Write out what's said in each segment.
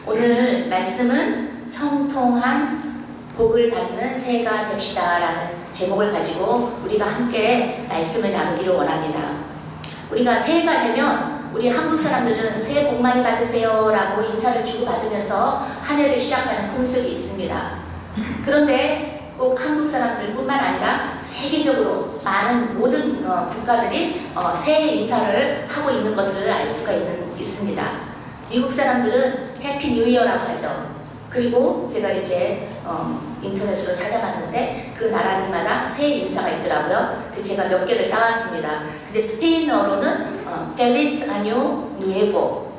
오늘 말씀은 형통한 복을 받는 새해가 됩시다 라는 제목을 가지고 우리가 함께 말씀을 나누기를 원합니다. 우리가 새해가 되면 우리 한국 사람들은 새해 복 많이 받으세요 라고 인사를 주고받으면서 한 해를 시작하는 풍습이 있습니다. 그런데 꼭 한국 사람들뿐만 아니라 세계적으로 많은 모든 국가들이 새해 인사를 하고 있는 것을 알 수가 있습니다. 미국 사람들은 해피 뉴 이어라고 하죠. 그리고 제가 이렇게 인터넷으로 찾아봤는데 그 나라들마다 새해 인사가 있더라고요. 제가 몇 개를 따왔습니다. 근데 스페인어로는 펠리스 아뇨 누에보,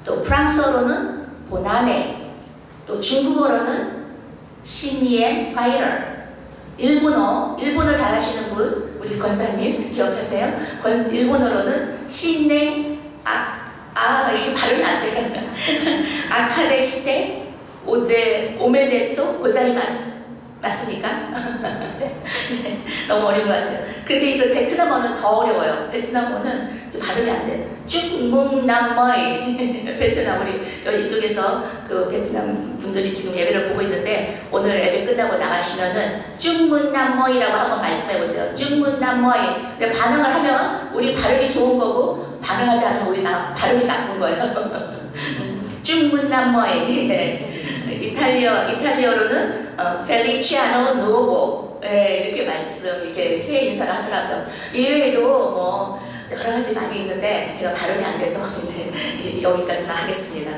또 프랑스어로는 보나네, 또 중국어로는 시니엔 파이러, 일본어 잘하시는 분 우리 권사님 기억하세요? 일본어로는 신네 이게 발음이 안 돼요. 아카데 시테 오메데토 고자이마스 맞습니까? 너무 어려운 것 같아요. 근데 이거 베트남어는 더 어려워요. 베트남어는 발음이 안 돼요. 쭉뭉남머이 베트남 우리 이쪽에서 그 베트남 분들이 지금 예배를 보고 있는데 오늘 예배 끝나고 나가시면은 쭉문남머이라고 한번 말씀해 보세요. 쭉문남머이. 근데 반응을 하면 우리 발음이 좋은 거고 반응하지 않으면 우리 발음이 나쁜 거예요. 쭉문남머이. 이탈리어로는 펠리치아노 누오보 이렇게 이렇게 새해 인사를 하더라고요. 이외에도 뭐 여러 가지 많이 있는데 제가 발음이 안 돼서 이제 여기까지만 하겠습니다.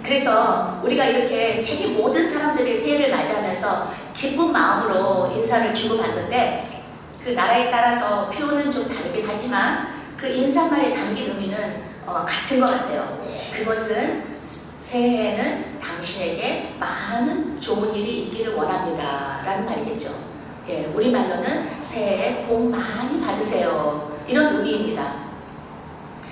그래서 우리가 이렇게 세계 모든 사람들이 새해를 맞이하면서 기쁜 마음으로 인사를 주고받는데 그 나라에 따라서 표현은 좀 다르긴 하지만 그 인사말에 담긴 의미는 같은 것 같아요. 그것은 새해에는 당신에게 많은 좋은 일이 있기를 원합니다 라는 말이겠죠. 예, 우리말로는 새해에 복 많이 받으세요 이런 의미입니다.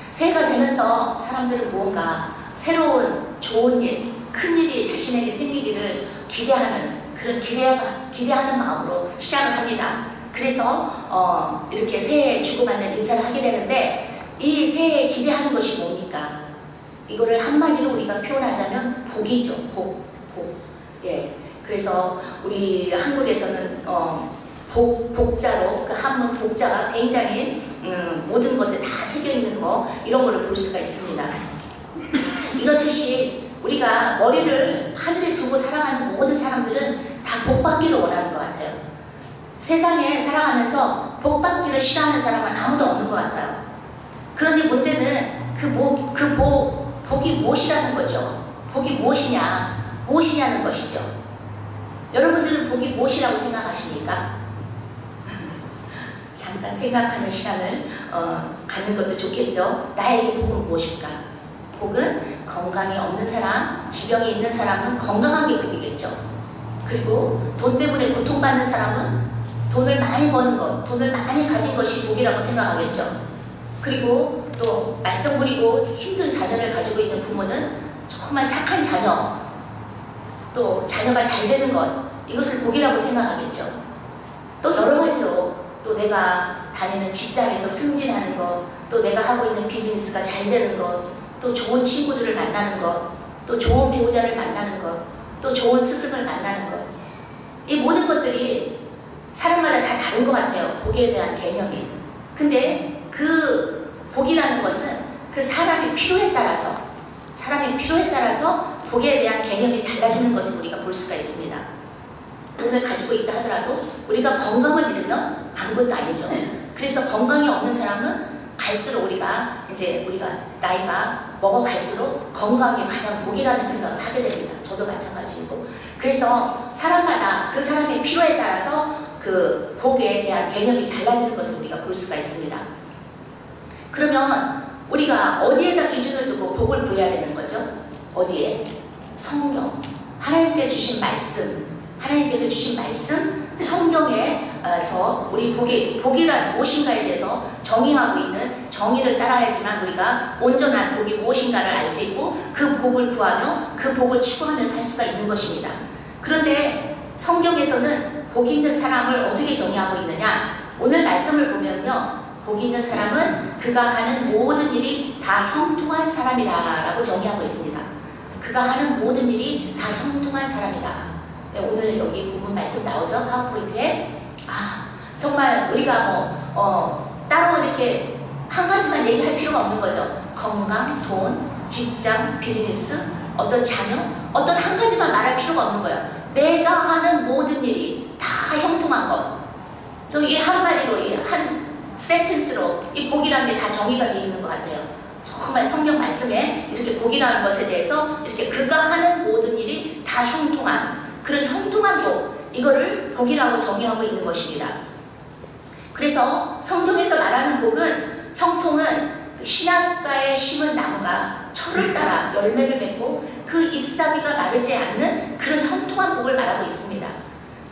새해가 되면서 사람들은 무언가 새로운 좋은 일, 큰 일이 자신에게 생기기를 기대하는 그런 기대하는 마음으로 시작을 합니다. 그래서 이렇게 새해에 주고받는 인사를 하게 되는데 이 새해에 기대하는 것이 뭡니까? 이거를 한마디로 우리가 표현하자면 복이죠. 복. 예. 그래서 우리 한국에서는 복자로 그 한문 복자가 굉장히 모든 것에 다 새겨 있는 거 이런 거를 볼 수가 있습니다. 이렇듯이 우리가 머리를 하늘에 두고 살아가는 모든 사람들은 다 복받기를 원하는 것 같아요. 세상에 살아가면서 복받기를 싫어하는 사람은 아무도 없는 것 같아요. 그런데 문제는 복이 무엇이라는 거죠? 복이 무엇이냐는 것이죠. 여러분들은 복이 무엇이라고 생각하십니까? 잠깐 생각하는 시간을 갖는 것도 좋겠죠. 나에게 복은 무엇일까? 복은 건강이 없는 사람, 지병이 있는 사람은 건강한 게 복이겠죠. 그리고 돈 때문에 고통받는 사람은 돈을 많이 버는 것, 돈을 많이 가진 것이 복이라고 생각하겠죠. 그리고 또 말썽 부리고 힘든 자녀를 가지고 있는 부모는 정말 착한 자녀, 또 자녀가 잘 되는 것, 이것을 복이라고 생각하겠죠. 또 여러 가지로 또 내가 다니는 직장에서 승진하는 것, 또 내가 하고 있는 비즈니스가 잘 되는 것, 또 좋은 친구들을 만나는 것, 또 좋은 배우자를 만나는 것, 또 좋은 스승을 만나는 것, 이 모든 것들이 사람마다 다 다른 것 같아요. 복에 대한 개념이. 근데 그 복이라는 것은 그 사람의 필요에 따라서 복에 대한 개념이 달라지는 것을 우리가 볼 수가 있습니다. 돈을 가지고 있다 하더라도 우리가 건강을 잃으면 아무것도 아니죠. 그래서 건강이 없는 사람은 갈수록 우리가 나이가 먹어갈수록 건강이 가장 복이라는 생각을 하게 됩니다. 저도 마찬가지이고. 그래서 사람마다 그 사람의 필요에 따라서 그 복에 대한 개념이 달라지는 것을 우리가 볼 수가 있습니다. 그러면 우리가 어디에다 기준을 두고 복을 구해야 되는 거죠? 어디에? 성경. 하나님께서 주신 말씀, 성경에서 우리 복이란 무엇인가에 대해서 정의하고 있는 정의를 따라야지만 우리가 온전한 복이 무엇인가를 알 수 있고 그 복을 구하며 그 복을 추구하며 살 수가 있는 것입니다. 그런데 성경에서는 복이 있는 사람을 어떻게 정의하고 있느냐? 오늘 말씀을 보면요. 복이 있는 사람은 그가 하는 모든 일이 다 형통한 사람이라고 정의하고 있습니다. 그가 하는 모든 일이 다 형통한 사람이다. 네, 오늘 여기 보면 말씀 나오죠? 파워포인트에. 정말 우리가 따로 이렇게 한 가지만 얘기할 필요가 없는 거죠. 건강, 돈, 직장, 비즈니스, 어떤 자녀, 어떤 한 가지만 말할 필요가 없는 거예요. 내가 하는 모든 일이 다 형통한 것. 저 이 한마디로, 이 한 센텐스로 이 복이라는 게 다 정의가 되어 있는 것 같아요. 정말 성경 말씀에 이렇게 복이라는 것에 대해서 이렇게 그가 하는 모든 일이 다 형통한 그런 형통한 복, 이거를 복이라고 정의하고 있는 것입니다. 그래서 성경에서 말하는 복은, 형통은 신학가에 심은 나무가 철을 따라 열매를 맺고 그 잎사귀가 마르지 않는 그런 형통한 복을 말하고 있습니다.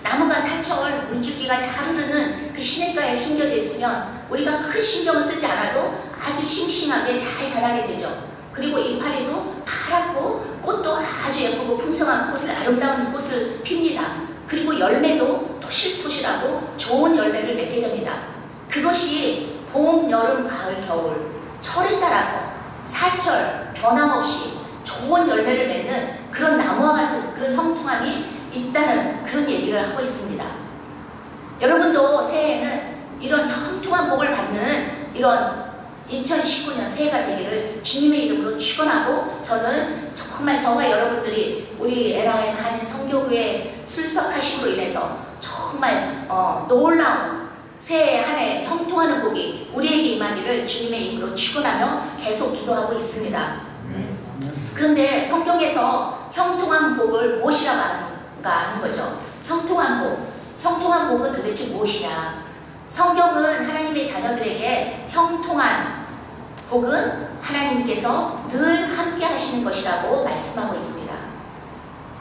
나무가 사철, 물줄기가 잘 흐르는 그 시냇가에 심겨져 있으면 우리가 큰 신경을 쓰지 않아도 아주 싱싱하게 잘 자라게 되죠. 그리고 이파리도 파랗고 꽃도 아주 예쁘고 풍성한 꽃을, 아름다운 꽃을 핍니다. 그리고 열매도 토실토실하고 좋은 열매를 맺게 됩니다. 그것이 봄, 여름, 가을, 겨울 철에 따라서 사철 변함없이 좋은 열매를 맺는 그런 나무와 같은 그런 형통함이 있다는 그런 얘기를 하고 있습니다. 여러분도 새해에는 이런 형통한 복을 받는 이런 2019년 새해가 되기를 주님의 이름으로 축원하고, 저는 정말 저와 여러분들이 우리 LIM 한인 선교회에 출석하심으로 인해서 정말 놀라운 새해 한 해 형통하는 복이 우리에게 임하기를 주님의 이름으로 축원하며 계속 기도하고 있습니다. 그런데 성경에서 형통한 복을 무엇이라고 하는 거죠? 형통한 복. 형통한 복은 도대체 무엇이냐? 성경은 하나님의 자녀들에게 형통한 복은 하나님께서 늘 함께 하시는 것이라고 말씀하고 있습니다.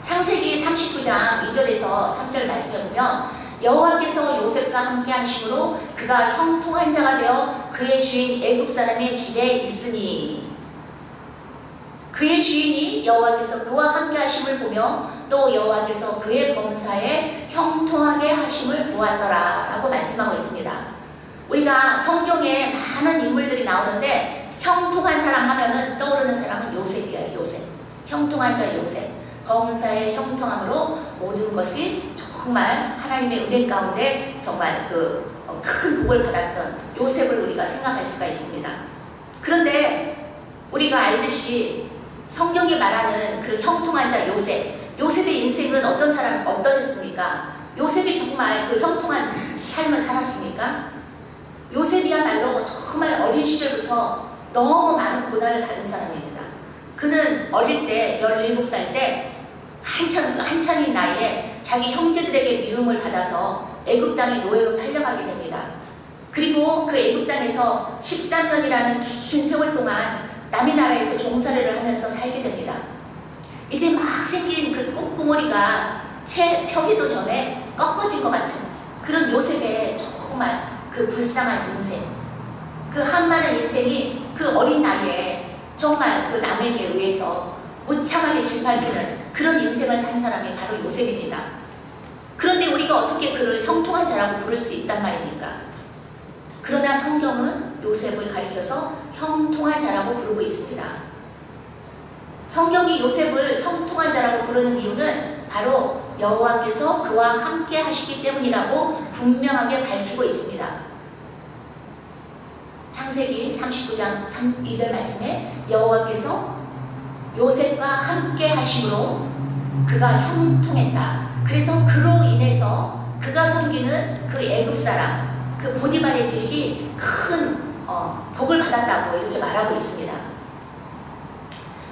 창세기 39장 2절에서 3절 말씀을 보면, 여호와께서 요셉과 함께 하심으로 그가 형통한 자가 되어 그의 주인 애굽 사람의 집에 있으니, 그의 주인이 여호와께서 그와 함께 하심을 보며 또 여호와께서 그의 범사에 형통하게 하심을 보았더라 라고 말씀하고 있습니다. 우리가 성경에 많은 인물들이 나오는데 형통한 사람 하면은 떠오르는 사람은 요셉이에요. 요셉. 형통한 자 요셉. 범사의 형통함으로 모든 것이 정말 하나님의 은혜 가운데 정말 큰 복을 받았던 요셉을 우리가 생각할 수가 있습니다. 그런데 우리가 알듯이 성경이 말하는 그 형통한 자 요셉의 인생은 어떠했습니까? 요셉이 정말 그 형통한 삶을 살았습니까? 요셉이야말로 정말 어린 시절부터 너무 많은 고난을 받은 사람입니다. 그는 어릴 때 17살 때 한창인 나이에 자기 형제들에게 미움을 받아서 애굽 땅에 노예로 팔려가게 됩니다. 그리고 그 애굽 땅에서 13년이라는 긴 세월 동안 남의 나라에서 종살이를 하면서 살게 됩니다. 이제 막 생긴 그 꽃봉오리가 채 펴기도 전에 꺾어진 것 같은 그런 요셉의 정말 그 불쌍한 인생, 그 한많은 인생이 그 어린 나이에 정말 그 남에게 의해서 무참하게 짓밟히는 그런 인생을 산 사람이 바로 요셉입니다. 그런데 우리가 어떻게 그를 형통한 자라고 부를 수 있단 말입니까? 그러나 성경은 요셉을 가리켜서 형통한 자라고 부르고 있습니다. 성경이 요셉을 형통한 자라고 부르는 이유는 바로 여호와께서 그와 함께 하시기 때문이라고 분명하게 밝히고 있습니다. 창세기 39장 2절 말씀에 여호와께서 요셉과 함께 하심으로 그가 형통했다. 그래서 그로 인해서 그가 섬기는 그 애굽 사람, 그 보디발의 집이 큰 복을 받았다고 이렇게 말하고 있습니다.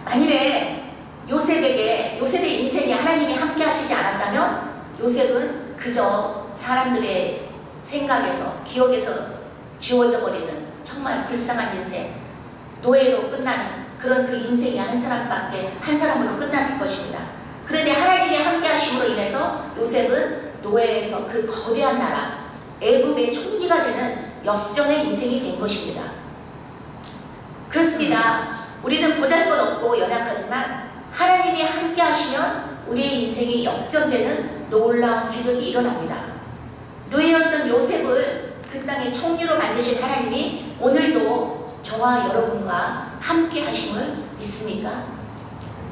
만일에 요셉의 인생에 하나님이 함께 하시지 않았다면 요셉은 그저 사람들의 생각에서, 기억에서 지워져 버리는 정말 불쌍한 인생, 노예로 끝나는 그런 그 인생이 한 사람으로 끝났을 것입니다. 그런데 하나님이 함께 하심으로 인해서 요셉은 노예에서 그 거대한 나라 애굽의 총리가 되는 역전의 인생이 된 것입니다. 그렇습니다. 우리는 보잘것없고 연약하지만 하나님이 함께 하시면 우리의 인생이 역전되는 놀라운 기적이 일어납니다. 노예였던 요셉을 그 땅의 총리로 만드신 하나님이 오늘도 저와 여러분과 함께 하심을 믿습니까?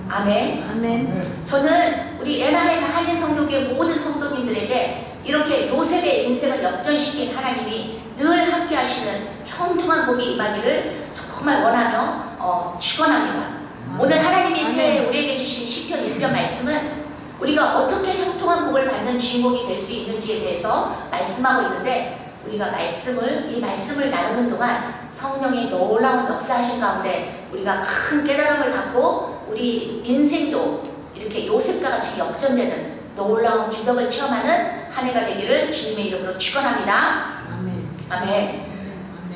아멘. 아멘. 저는 우리 에나헬 한인 성도교회 모든 성도님들에게 이렇게 요셉의 인생을 역전시킨 하나님이 늘 함께 하시는 형통한 복이 임하기를 정말 원하며 축원합니다. 오늘 하나님이 새해 우리에게 주신 시편 1편 말씀은 우리가 어떻게 형통한 복을 받는 주인공이 될 수 있는지에 대해서 말씀하고 있는데, 우리가 이 말씀을 나누는 동안 성령의 놀라운 역사하신 가운데 우리가 큰 깨달음을 받고 우리 인생도 이렇게 요셉과 같이 역전되는 놀라운 기적을 체험하는 한 해가 되기를 주님의 이름으로 축원합니다. 아멘. 아멘.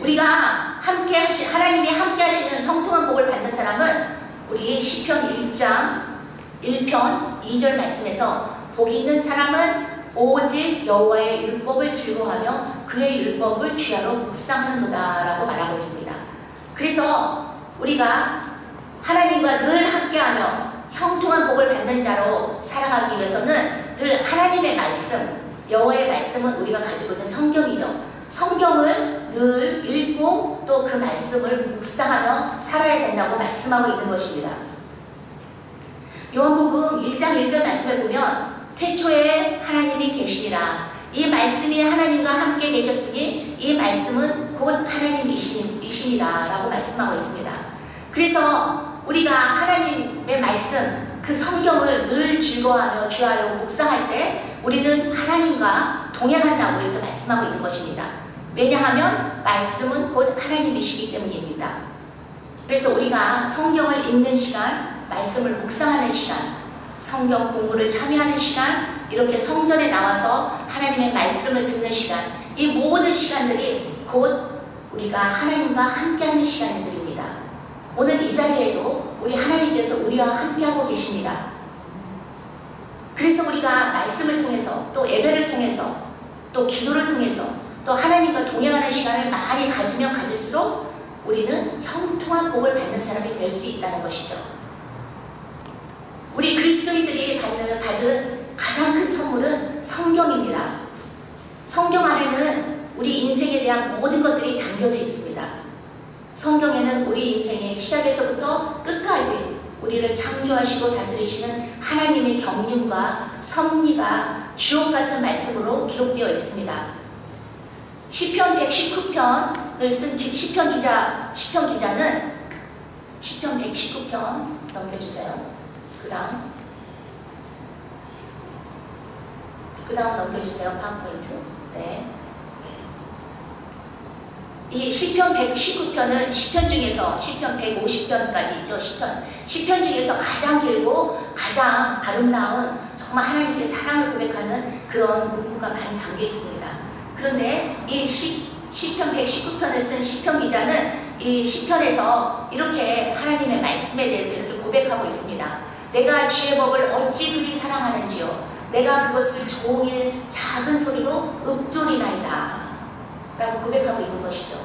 우리가 하나님이 함께 하시는 형통한 복을 받는 사람은 우리 시편 1장 1편 2절 말씀에서 복이 있는 사람은 오직 여호와의 율법을 즐거워하며 그의 율법을 주야로 묵상하는도다 라고 말하고 있습니다. 그래서 우리가 하나님과 늘 함께하며 형통한 복을 받는 자로 살아가기 위해서는 늘 하나님의 말씀, 여호와의 말씀은 우리가 가지고 있는 성경이죠. 성경을 늘 읽고 또 그 말씀을 묵상하며 살아야 된다고 말씀하고 있는 것입니다. 요한복음 1장 1절 말씀을 보면 태초에 하나님이 계시니라. 이 말씀이 하나님과 함께 계셨으니 이 말씀은 곧 하나님이시니라 라고 말씀하고 있습니다. 그래서 우리가 하나님의 말씀, 그 성경을 늘 즐거워하며 주하여 묵상할 때 우리는 하나님과 동행한다고 이렇게 말씀하고 있는 것입니다. 왜냐하면 말씀은 곧 하나님이시기 때문입니다. 그래서 우리가 성경을 읽는 시간, 말씀을 묵상하는 시간, 성경 공부를 참여하는 시간, 이렇게 성전에 나와서 하나님의 말씀을 듣는 시간, 이 모든 시간들이 곧 우리가 하나님과 함께하는 시간들입니다. 오늘 이 자리에도 우리 하나님께서 우리와 함께하고 계십니다. 그래서 우리가 말씀을 통해서 또 예배를 통해서 또 기도를 통해서 또 하나님과 동행하는 시간을 많이 가지면 가질수록 우리는 형통한 복을 받는 사람이 될 수 있다는 것이죠. 우리 그리스도인들이 받은 가장 큰 선물은 성경입니다. 성경 안에는 우리 인생에 대한 모든 것들이 담겨져 있습니다. 성경에는 우리 인생의 시작에서부터 끝까지 우리를 창조하시고 다스리시는 하나님의 경륜과 섭리가 주옥 같은 말씀으로 기록되어 있습니다. 시편 119편을 쓴 시편 기자는 시편 119편 넘겨주세요. 그 다음 넘겨주세요. 파워포인트. 네. 이 시편 119편은 시편 중에서 시편 150편까지 있죠. 시편 중에서 가장 길고 가장 아름다운 정말 하나님께 사랑을 고백하는 그런 문구가 많이 담겨 있습니다. 그런데 이 시편 119편을 쓴 시편 기자는 이 시편에서 이렇게 하나님의 말씀에 대해서 이렇게 고백하고 있습니다. 내가 주의 법을 어찌 그리 사랑하는지요. 내가 그것을 종일 작은 소리로 읊조리나이다 라고 고백하고 있는 것이죠.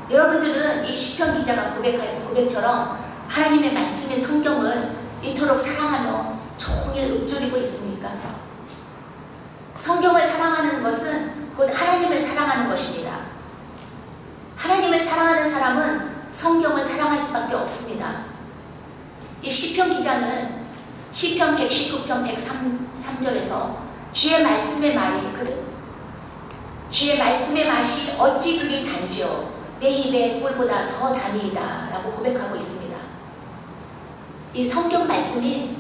여러분들은 이 시편 기자가 고백할 고백처럼 하나님의 말씀의 성경을 이토록 사랑하며 종일 읊조리고 있습니까? 성경을 사랑하는 것은 곧 하나님을 사랑하는 것입니다. 하나님을 사랑하는 사람은 성경을 사랑할 수밖에 없습니다. 이 시편 기자는 시편 119편 103절에서 주의 말씀의 맛이 어찌 그리 단지요 내 입의 꿀보다 더 단이이다 라고 고백하고 있습니다. 이 성경 말씀이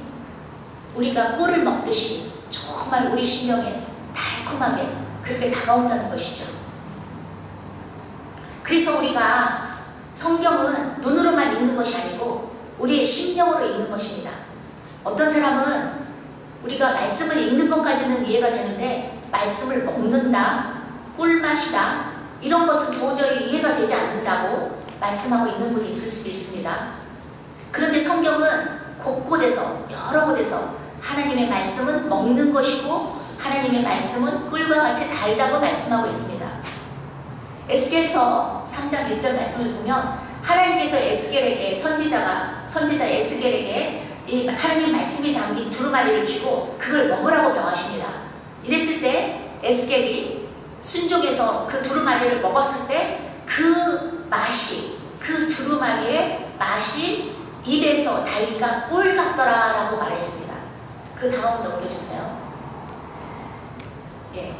우리가 꿀을 먹듯이 정말 우리 심령에 달콤하게 그렇게 다가온다는 것이죠. 그래서 우리가 성경은 눈으로만 읽는 것이 아니고 우리의 심령으로 읽는 것입니다. 어떤 사람은 우리가 말씀을 읽는 것까지는 이해가 되는데 말씀을 먹는다, 꿀맛이다 이런 것은 도저히 이해가 되지 않는다고 말씀하고 있는 분이 있을 수도 있습니다. 그런데 성경은 곳곳에서 여러 곳에서 하나님의 말씀은 먹는 것이고 하나님의 말씀은 꿀과 같이 달다고 말씀하고 있습니다. 에스겔서 3장 1절 말씀을 보면 하나님께서 에스겔에게 선지자 에스겔에게 이 하나님 말씀이 담긴 두루마리를 주고 그걸 먹으라고 명하십니다. 이랬을 때 에스겔이 순종해서 그 두루마리를 먹었을 때 그 맛이, 그 두루마리의 맛이 입에서 달기가 꿀 같더라 라고 말했습니다. 그 다음 넘겨주세요. 예.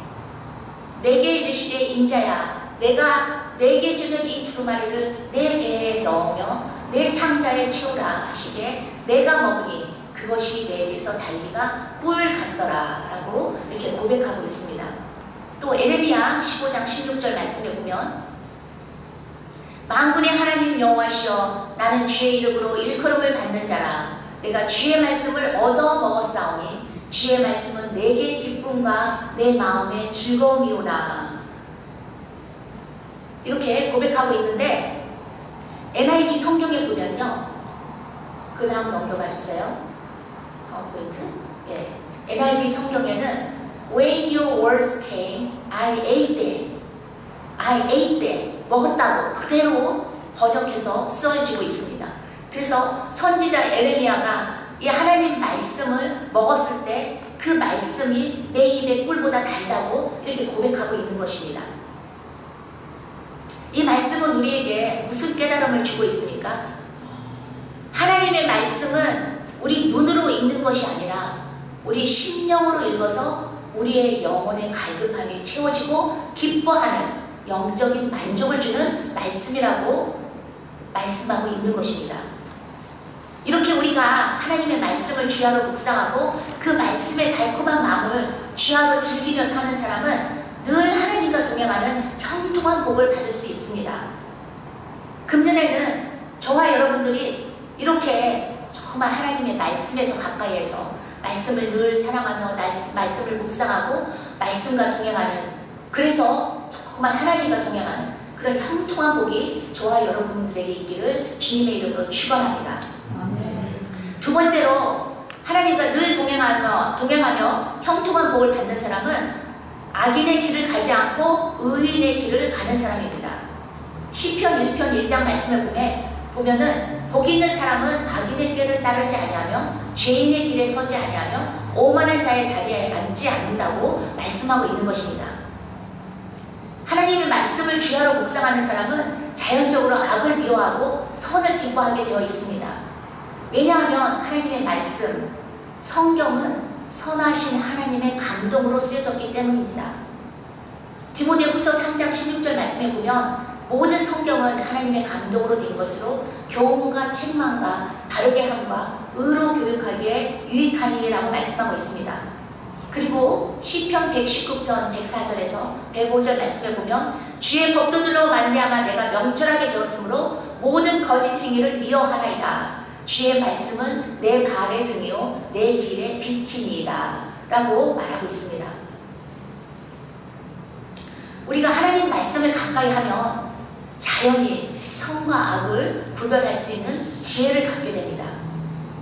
내게 이르시되 인자야 내가 내게 주는 이 두루마리를 내 배에 넣으며 내 창자에 채우라 하시기에 내가 먹으니 그것이 내 입에서 달기가 꿀 같더라 라고 이렇게 고백하고 있습니다. 또 에레미야 15장 16절 말씀에 보면 만군의 하나님 여호와시여 나는 주의 이름으로 일컬음을 받는 자라 내가 주의 말씀을 얻어 먹었사오니 주의 말씀은 내게 기쁨과 내 마음의 즐거움이오나 이렇게 고백하고 있는데 NIV 성경에 보면요 그 다음 넘겨가 주세요. 파워포인트. 예. NIV 성경에는 When your words came, I ate them. I ate them. 먹었다고 그대로 번역해서 쓰여지고 있습니다. 그래서 선지자 에레미야가 이 하나님 말씀을 먹었을 때 그 말씀이 내 입의 꿀보다 달다고 이렇게 고백하고 있는 것입니다. 이 말씀은 우리에게 무슨 깨달음을 주고 있습니까? 하나님의 말씀은 우리 눈으로 읽는 것이 아니라 우리 심령으로 읽어서 우리의 영혼의 갈급함이 채워지고 기뻐하는 영적인 만족을 주는 말씀이라고 말씀하고 있는 것입니다. 이렇게 우리가 하나님의 말씀을 주야로 묵상하고 그 말씀의 달콤한 마음을 주야로 즐기며 사는 사람은 늘 하나님과 동행하는 형통한 복을 받을 수 있습니다. 금년에는 저와 여러분들이 이렇게 정말 하나님의 말씀에 더 가까이해서 말씀을 늘 사랑하며 말씀을 묵상하고 말씀과 동행하는 그래서 정말 하나님과 동행하는 그런 형통한 복이 저와 여러분들에게 있기를 주님의 이름으로 축원합니다. 두 번째로 하나님과 늘 동행하며 형통한 복을 받는 사람은 악인의 길을 가지 않고 의인의 길을 가는 사람입니다. 시편 1편 1장 말씀을 보면은 복 있는 사람은 악인의 길을 따르지 아니하며 죄인의 길에 서지 아니하며 오만한 자의 자리에 앉지 않는다고 말씀하고 있는 것입니다. 하나님의 말씀을 주야로 묵상하는 사람은 자연적으로 악을 미워하고 선을 기뻐하게 되어 있습니다. 왜냐하면 하나님의 말씀, 성경은 선하신 하나님의 감동으로 쓰여졌기 때문입니다. 디모데후서 3장 16절 말씀에 보면 모든 성경은 하나님의 감동으로 된 것으로 교훈과 책망과 바르게 함과 의로 교육하기에 유익하니라고 말씀하고 있습니다. 그리고 시편 119편 104절에서 105절 말씀에 보면 주의 법도들로 말미암아 내가 명철하게 되었으므로 모든 거짓 행위를 미워하나이다. 주의 말씀은 내 발의 등이요 내 길의 빛이니이다 라고 말하고 있습니다. 우리가 하나님 말씀을 가까이 하면 자연히 선과 악을 구별할 수 있는 지혜를 갖게 됩니다.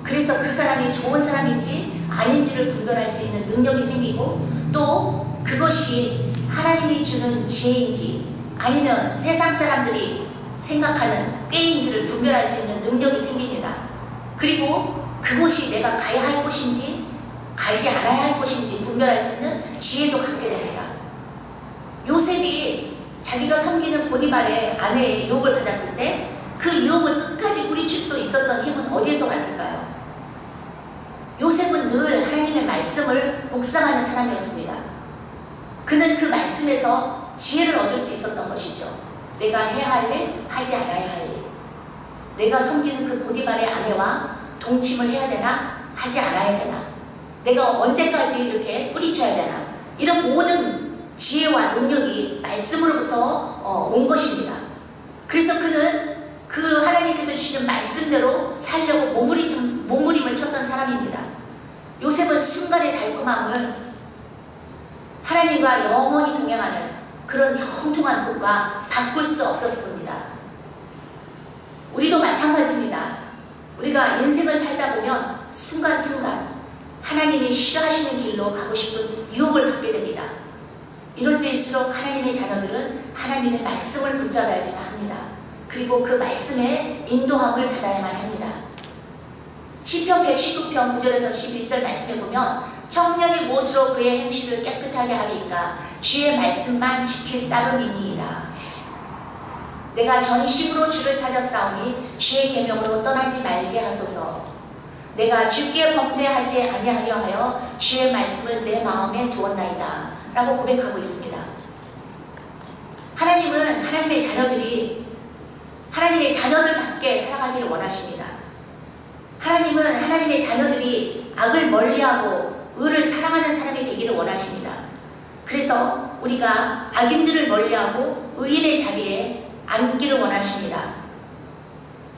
그래서 그 사람이 좋은 사람인지 아닌지를 분별할 수 있는 능력이 생기고 또 그것이 하나님이 주는 지혜인지 아니면 세상 사람들이 생각하는 꾀인지를 분별할 수 있는 능력이 생깁니다. 그리고 그곳이 내가 가야 할 곳인지 가지 않아야 할 곳인지 분별할 수 있는 지혜도 갖게 됩니다. 요셉이 자기가 섬기는 보디발의 아내의 유혹을 받았을 때 그 유혹을 끝까지 뿌리칠 수 있었던 힘은 어디에서 왔을까요? 요셉은 늘 하나님의 말씀을 묵상하는 사람이었습니다. 그는 그 말씀에서 지혜를 얻을 수 있었던 것이죠. 내가 해야 할 일, 하지 않아야 할 일. 내가 섬기는 그 보디발의 아내와 동침을 해야 되나, 하지 않아야 되나. 내가 언제까지 이렇게 뿌리쳐야 되나. 이런 모든 지혜와 능력이 말씀으로부터 온 것입니다. 그래서 그는 그 하나님께서 주시는 말씀대로 살려고 몸부림을 쳤던 사람입니다. 요셉은 순간의 달콤함을 하나님과 영원히 동행하는 그런 형통한 복과 바꿀 수 없었습니다. 우리도 마찬가지입니다. 우리가 인생을 살다 보면 순간순간 하나님이 싫어하시는 길로 가고 싶은 유혹을 받게 됩니다. 이럴 때일수록 하나님의 자녀들은 하나님의 말씀을 붙잡아야지만 합니다. 그리고 그 말씀에 인도함을 받아야만 합니다. 시편 119편 9절에서 11절 말씀에 보면 청년이 무엇으로 그의 행실을 깨끗하게 하리까 주의 말씀만 지킬 따름이니이다. 내가 전심으로 주를 찾았사오니 주의 계명으로 떠나지 말게 하소서. 내가 주께 범죄하지 아니하려 하여 주의 말씀을 내 마음에 두었나이다 라고 고백하고 있습니다. 하나님은 하나님의 자녀들답게 살아가기를 원하십니다. 하나님은 하나님의 자녀들이 악을 멀리하고 의를 사랑하는 사람이 되기를 원하십니다. 그래서 우리가 악인들을 멀리하고 의인의 자리에 앉기를 원하십니다.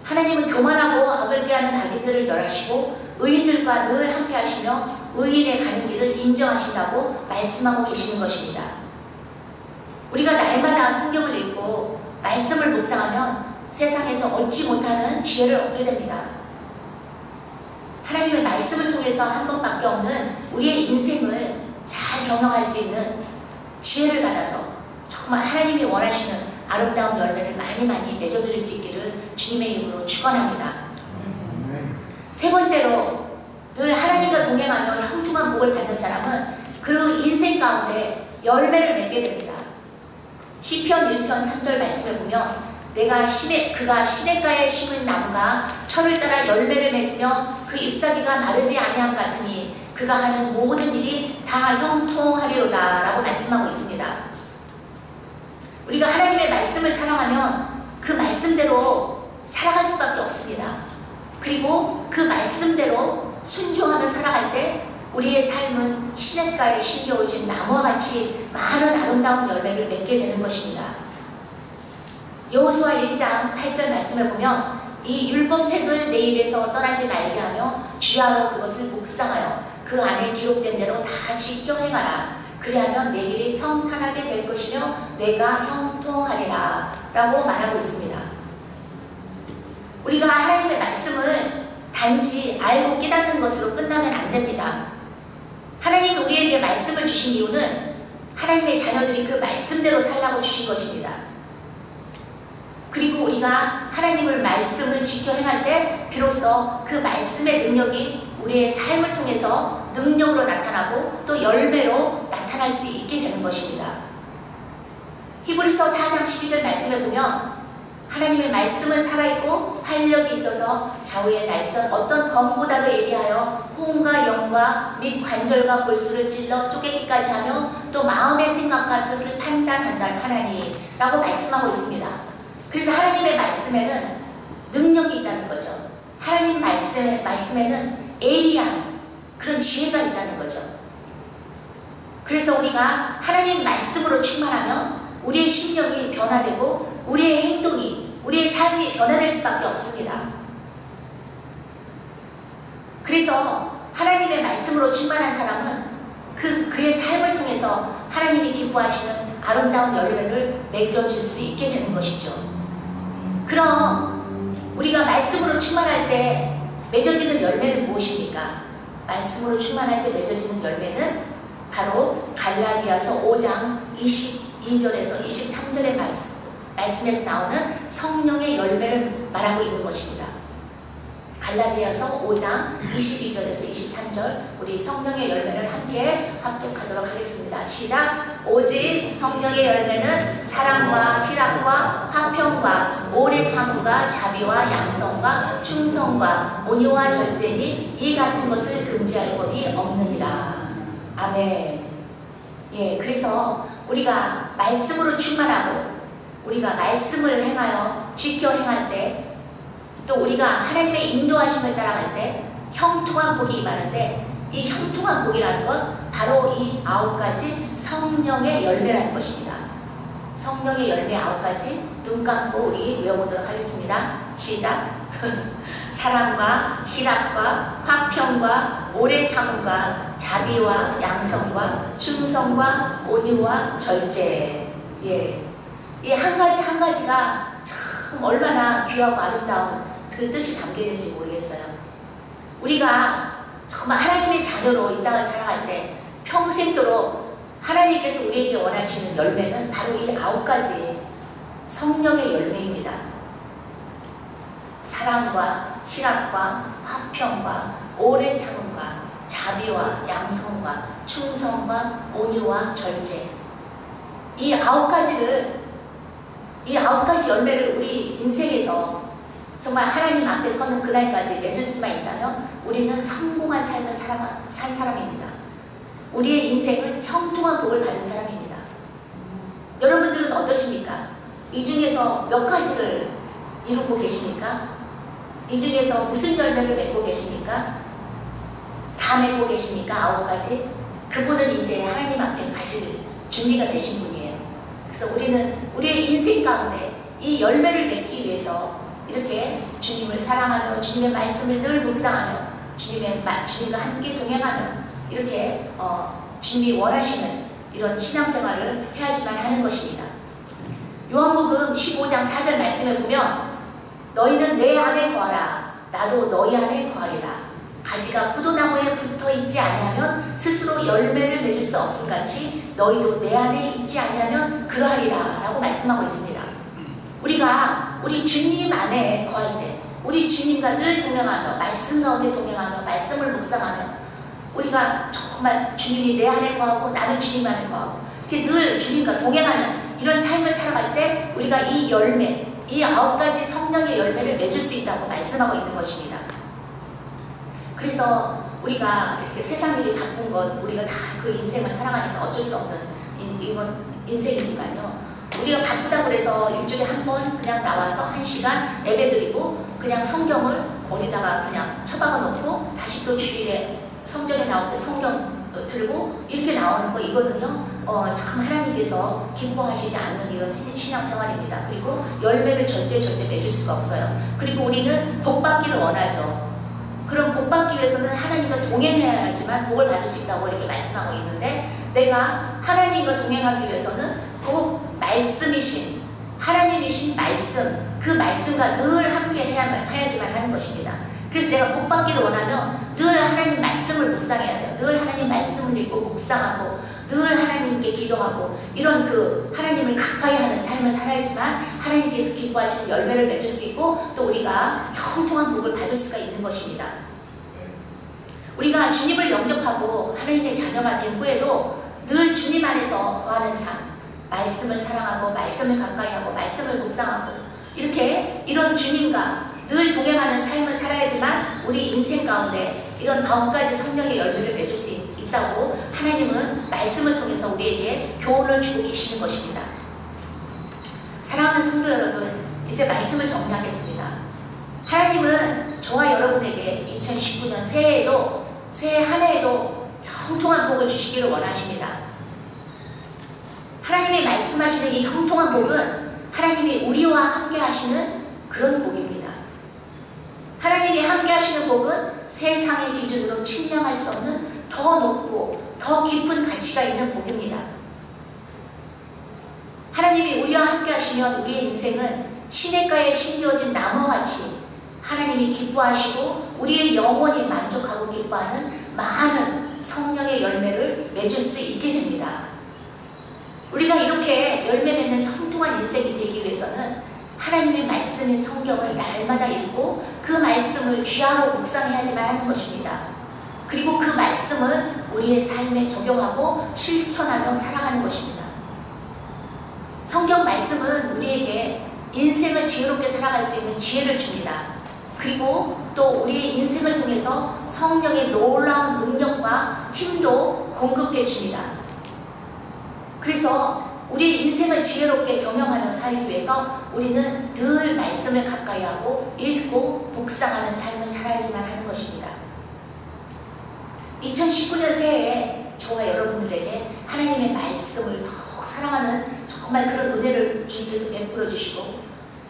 하나님은 교만하고 악을 꾀하는 악인들을 멸하시고 의인들과 늘 함께 하시며 의인의 가는 길을 인정하신다고 말씀하고 계시는 것입니다. 우리가 날마다 성경을 읽고 말씀을 묵상하면 세상에서 얻지 못하는 지혜를 얻게 됩니다. 하나님의 말씀을 통해서 한 번밖에 없는 우리의 인생을 잘 경영할 수 있는 지혜를 받아서 정말 하나님이 원하시는 아름다운 열매를 많이 맺어드릴 수 있기를 주님의 이름으로 축원합니다. 세 번째로, 늘 하나님과 동행하며 형통한 복을 받는 사람은 그 인생 가운데 열매를 맺게 됩니다. 시편 1편 3절 말씀을 보면 그가 시냇가에 심은 나무가 철을 따라 열매를 맺으며 그 잎사귀가 마르지 아니함 같으니 그가 하는 모든 일이 다 형통하리로다 라고 말씀하고 있습니다. 우리가 하나님의 말씀을 사랑하면 그 말씀대로 살아갈 수밖에 없습니다. 그리고 그 말씀대로 순종하며 살아갈 때 우리의 삶은 시냇가에 심겨진 나무와 같이 많은 아름다운 열매를 맺게 되는 것입니다. 여호수아 1장 8절 말씀을 보면 이 율법책을 내 입에서 떠나지 말게 하며 주야로 그것을 묵상하여 그 안에 기록된 대로 다 지켜 행하라. 그리하면 내 길이 평탄하게 될 것이며 내가 형통하리라 라고 말하고 있습니다. 우리가 하나님의 말씀을 단지 알고 깨닫는 것으로 끝나면 안 됩니다. 하나님이 우리에게 말씀을 주신 이유는 하나님의 자녀들이 그 말씀대로 살라고 주신 것입니다. 그리고 우리가 하나님의 말씀을 지켜 행할 때 비로소 그 말씀의 능력이 우리의 삶을 통해서 능력으로 나타나고 또 열매로 나타날 수 있게 되는 것입니다. 히브리서 4장 12절 말씀을 보면 하나님의 말씀은 살아있고 활력이 있어서 좌우의 날선 어떤 검보다도 예리하여 혼과 영과 및 관절과 골수를 찔러 쪼개기까지 하며 또 마음의 생각과 뜻을 판단한다 하나니 라고 말씀하고 있습니다. 그래서 하나님의 말씀에는 능력이 있다는 거죠. 하나님 말씀에는 예리한 그런 지혜가 있다는 거죠. 그래서 우리가 하나님 말씀으로 충만하면 우리의 심령이 변화되고 우리의 행동이, 우리의 삶이 변화될 수밖에 없습니다. 그래서 하나님의 말씀으로 충만한 사람은 그의 삶을 통해서 하나님이 기뻐하시는 아름다운 열매를 맺어줄 수 있게 되는 것이죠. 그럼 우리가 말씀으로 충만할 때 맺어지는 열매는 무엇입니까? 말씀으로 충만할 때 맺어지는 열매는 바로 갈라디아서 5장 22절에서 23절의 말씀에서 나오는 성령의 열매를 말하고 있는 것입니다. 갈라디아서 5장 22절에서 23절 우리 성령의 열매를 함께 합독하도록 하겠습니다. 시작! 오직 성령의 열매는 사랑과 희락과 화평과 오래 참음과 자비와 양성과 충성과 온유와 절제니 이 같은 것을 금지할 법이 없느니라. 아멘. 그래서 우리가 말씀으로 충만하고 우리가 말씀을 행하여 지켜 행할 때 또 우리가 하나님의 인도하심을 따라갈 때 형통한 복이 임하는데 이 형통한 복이라는 건 바로 이 9가지 성령의 열매라는 것입니다. 성령의 열매 9가지 눈 감고 우리 외워보도록 하겠습니다. 시작! 사랑과 희락과 화평과 오래 참음과 자비와 양성과 충성과 온유와 절제. 이 한 가지 한 가지가 참 얼마나 귀하고 아름다운 그 뜻이 담겨 있는지 모르겠어요. 우리가 정말 하나님의 자녀로 이 땅을 살아갈 때 평생도록 하나님께서 우리에게 원하시는 열매는 바로 이 9가지 성령의 열매입니다. 사랑과 희락과 화평과 오래 참음과 자비와 양성과 충성과 온유와 절제. 이 9가지를 이 9가지 열매를 우리 인생에서 정말 하나님 앞에 서는 그날까지 맺을 수만 있다면 우리는 성공한 삶을 산 사람입니다. 우리의 인생은 형통한 복을 받은 사람입니다. 여러분들은 어떠십니까? 이 중에서 몇 가지를 이루고 계십니까? 이 중에서 무슨 열매를 맺고 계십니까? 다 맺고 계십니까? 9가지? 그분은 이제 하나님 앞에 가실 준비가 되신 분이에요. 그래서 우리는 우리의 인생 가운데 이 열매를 맺기 위해서 이렇게 주님을 사랑하며 주님의 말씀을 늘 묵상하며 주님과 함께 동행하며 이렇게 주님이 원하시는 이런 신앙생활을 해야지만 하는 것입니다. 요한복음 15장 4절 말씀에 보면 너희는 내 안에 거하라 나도 너희 안에 거하리라. 가지가 포도나무에 붙어있지 아니하면 스스로 열매를 맺을 수 없음같이 너희도 내 안에 있지 아니하면 그러하리라 라고 말씀하고 있습니다. 우리가 우리 주님 안에 거할 때 우리 주님과 늘 동행하며 말씀 가운데 동행하며 말씀을 묵상하며 우리가 정말 주님이 내 안에 거하고 나는 주님 안에 거하고 이렇게 늘 주님과 동행하는 이런 삶을 살아갈 때 우리가 이 열매, 이 9가지 성령의 열매를 맺을 수 있다고 말씀하고 있는 것입니다. 그래서 우리가 이렇게 세상 일이 바쁜 건 우리가 다 그 인생을 살아가니까 어쩔 수 없는 이건 인생이지만요. 우리가 바쁘다고 그래서 일주일에 한 번 그냥 나와서 1시간 예배드리고 그냥 성경을 어디다가 그냥 처박아 놓고 다시 또 주일에 성전에 나올 때 성경 들고 이렇게 나오는 거 이거는요 참 하나님께서 기뻐하시지 않는 이런 신앙생활입니다. 그리고 열매를 절대 맺을 수가 없어요. 그리고 우리는 복받기를 원하죠. 그럼 복받기 위해서는 하나님과 동행해야지만 복을 받을 수 있다고 이렇게 말씀하고 있는데 내가 하나님과 동행하기 위해서는 꼭 말씀이신 하나님이신 말씀 그 말씀과 늘 함께 해야지만 하는 것입니다. 그래서 내가 복받기를 원하면 늘 하나님 말씀을 묵상해야 돼요. 늘 하나님 말씀을 읽고 묵상하고 늘 하나님께 기도하고 이런 그 하나님을 가까이 하는 삶을 살아야지만 하나님께서 기뻐하시는 열매를 맺을 수 있고 또 우리가 형통한 복을 받을 수가 있는 것입니다. 우리가 주님을 영접하고 하나님의 자녀가 된 후에도 늘 주님 안에서 거하는 삶 말씀을 사랑하고 말씀을 가까이 하고 말씀을 묵상하고 이렇게 이런 주님과 늘 동행하는 삶을 살아야지만 우리 인생 가운데 이런 9가지 성령의 열매를 맺을 수 있다고 하나님은 말씀을 통해서 우리에게 교훈을 주고 계시는 것입니다. 사랑하는 성도 여러분, 이제 말씀을 정리하겠습니다. 하나님은 저와 여러분에게 2019년 새해 한 해에도 형통한 복을 주시기를 원하십니다. 하나님이 말씀하시는 이 형통한 복은 하나님이 우리와 함께 하시는 그런 복입니다. 하나님이 함께 하시는 복은 세상의 기준으로 측량할 수 없는 더 높고 더 깊은 가치가 있는 복입니다. 하나님이 우리와 함께 하시면 우리의 인생은 시냇가에 심겨진 나무같이 하나님이 기뻐하시고 우리의 영혼이 만족하고 기뻐하는 많은 성령의 열매를 맺을 수 있게 됩니다. 우리가 이렇게 열매 맺는 형통한 인생이 되기 위해서는 하나님의 말씀인 성경을 날마다 읽고 그 말씀을 귀하로 묵상해야지만 하는 것입니다. 그리고 그 말씀을 우리의 삶에 적용하고 실천하며 살아가는 것입니다. 성경 말씀은 우리에게 인생을 지혜롭게 살아갈 수 있는 지혜를 줍니다. 그리고 또 우리의 인생을 통해서 성령의 놀라운 능력과 힘도 공급해 줍니다. 그래서 우리의 인생을 지혜롭게 경영하며 살기 위해서 우리는 늘 말씀을 가까이 하고 읽고 묵상하는 삶을 살아야지만 하는 것입니다. 2019년 새해에 저와 여러분들에게 하나님의 말씀을 더욱 사랑하는 정말 그런 은혜를 주님께서 베풀어 주시고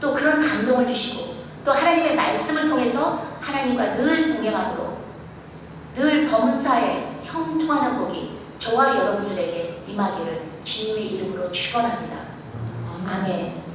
또 그런 감동을 주시고 또 하나님의 말씀을 통해서 하나님과 늘 동행함으로 늘 범사에 형통하는 복이 저와 여러분들에게 임하기를 주님의 이름으로 축원합니다. 아멘.